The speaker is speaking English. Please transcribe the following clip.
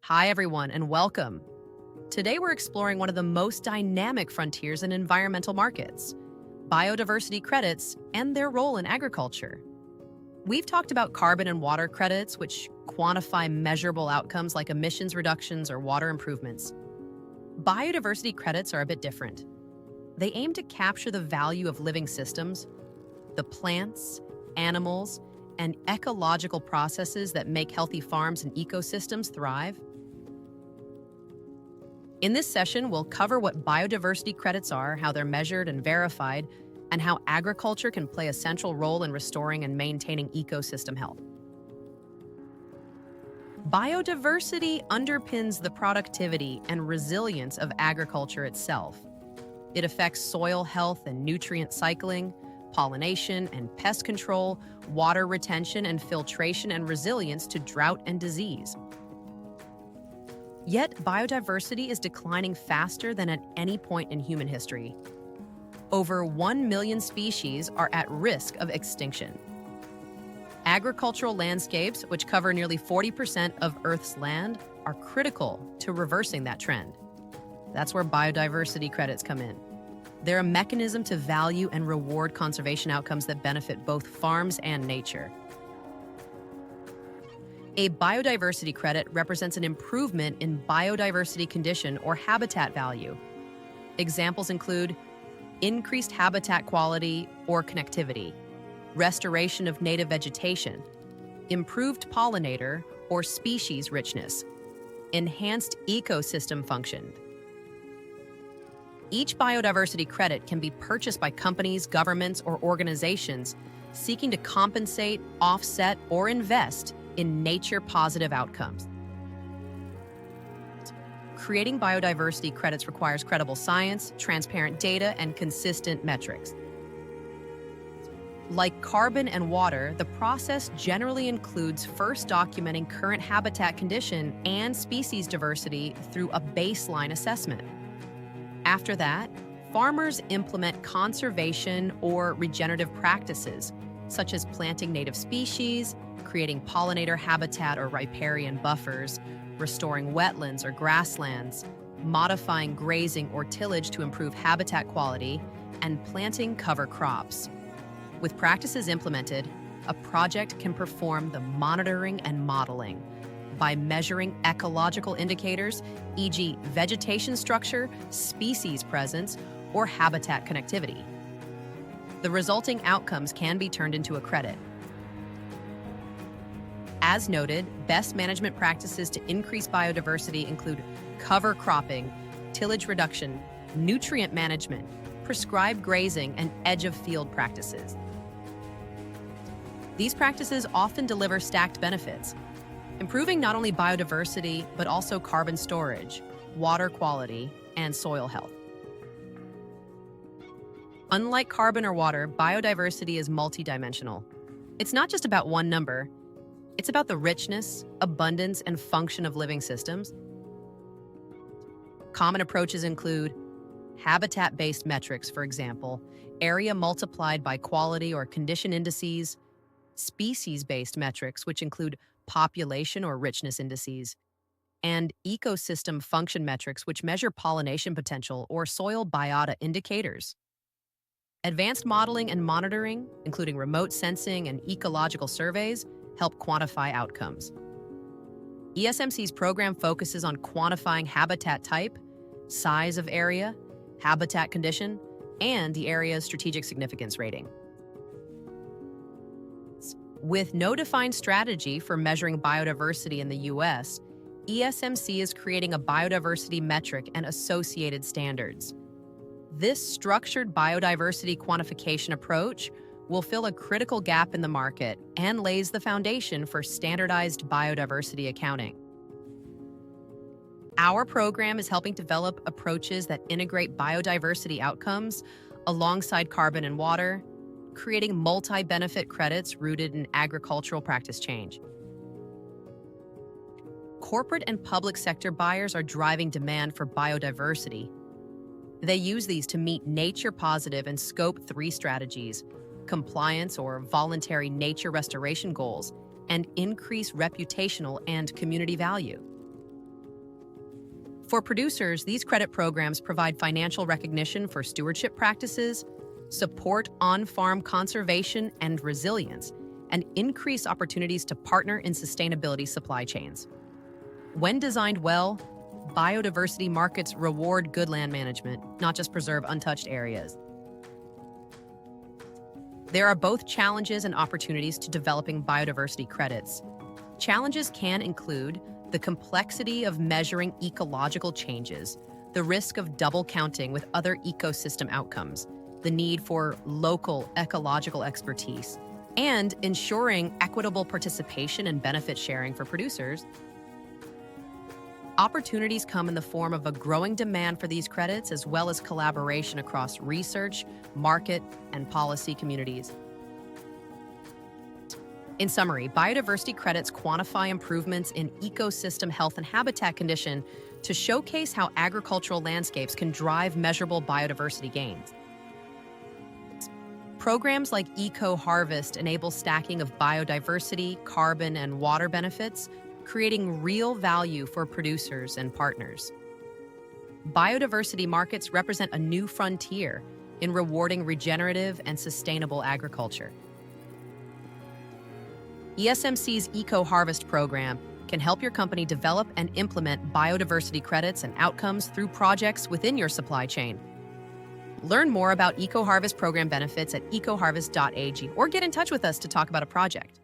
Hi, everyone, and welcome. Today, we're exploring one of the most dynamic frontiers in environmental markets biodiversity credits and their role in agriculture. We've talked about carbon and water credits, which quantify measurable outcomes like emissions reductions or water improvements. Biodiversity credits are a bit different. They aim to capture the value of living systems, the plants, animals, and ecological processes that make healthy farms and ecosystems thrive. In this session, we'll cover what biodiversity credits are, how they're measured and verified, and how agriculture can play a central role in restoring and maintaining ecosystem health. Biodiversity underpins the productivity and resilience of agriculture itself. It affects soil health and nutrient cycling, pollination and pest control, water retention and filtration, and resilience to drought and disease. Yet, biodiversity is declining faster than at any point in human history. Over 1 million species are at risk of extinction. Agricultural landscapes, which cover nearly 40% of Earth's land, are critical to reversing that trend. That's where biodiversity credits come in. They're a mechanism to value and reward conservation outcomes that benefit both farms and nature. A biodiversity credit represents an improvement in biodiversity condition or habitat value. Examples include increased habitat quality or connectivity, restoration of native vegetation, improved pollinator or species richness, enhanced ecosystem function. Each biodiversity credit can be purchased by companies, governments, or organizations seeking to compensate, offset, or invest in nature-positive outcomes. Creating biodiversity credits requires credible science, transparent data, and consistent metrics. Like carbon and water, the process generally includes first documenting current habitat condition and species diversity through a baseline assessment. After that, farmers implement conservation or regenerative practices, such as planting native species, creating pollinator habitat or riparian buffers, restoring wetlands or grasslands, modifying grazing or tillage to improve habitat quality, and planting cover crops. With practices implemented, a project can perform the monitoring and modeling by measuring ecological indicators, e.g. vegetation structure, species presence, or habitat connectivity. The resulting outcomes can be turned into a credit. As noted, best management practices to increase biodiversity include cover cropping, tillage reduction, nutrient management, prescribed grazing, and edge-of-field practices. These practices often deliver stacked benefits, improving not only biodiversity, but also carbon storage, water quality, and soil health. Unlike carbon or water, biodiversity is multidimensional. It's not just about one number. It's about the richness, abundance, and function of living systems. Common approaches include habitat-based metrics, for example, area multiplied by quality or condition indices, species-based metrics, which include population or richness indices, and ecosystem function metrics, which measure pollination potential or soil biota indicators. Advanced modeling and monitoring, including remote sensing and ecological surveys, help quantify outcomes. ESMC's program focuses on quantifying habitat type, size of area, habitat condition, and the area's strategic significance rating. With no defined strategy for measuring biodiversity in the U.S., ESMC is creating a biodiversity metric and associated standards. This structured biodiversity quantification approach will fill a critical gap in the market and lays the foundation for standardized biodiversity accounting. Our program is helping develop approaches that integrate biodiversity outcomes alongside carbon and water, creating multi-benefit credits rooted in agricultural practice change. Corporate and public sector buyers are driving demand for biodiversity. They use these to meet nature-positive and Scope 3 strategies, compliance or voluntary nature restoration goals, and increase reputational and community value. For producers, these credit programs provide financial recognition for stewardship practices, support on-farm conservation and resilience, and increase opportunities to partner in sustainability supply chains. When designed well, biodiversity markets reward good land management, not just preserve untouched areas. There are both challenges and opportunities to developing biodiversity credits. Challenges can include the complexity of measuring ecological changes, the risk of double counting with other ecosystem outcomes, the need for local ecological expertise, and ensuring equitable participation and benefit sharing for producers. Opportunities come in the form of a growing demand for these credits, as well as collaboration across research, market, and policy communities. In summary, biodiversity credits quantify improvements in ecosystem health and habitat condition to showcase how agricultural landscapes can drive measurable biodiversity gains. Programs like eco-harvest enable stacking of biodiversity, carbon, and water benefits, creating real value for producers and partners. Biodiversity markets represent a new frontier in rewarding regenerative and sustainable agriculture. ESMC's Eco-Harvest program can help your company develop and implement biodiversity credits and outcomes through projects within your supply chain. Learn more about Eco-Harvest program benefits at ecoharvest.ag or get in touch with us to talk about a project.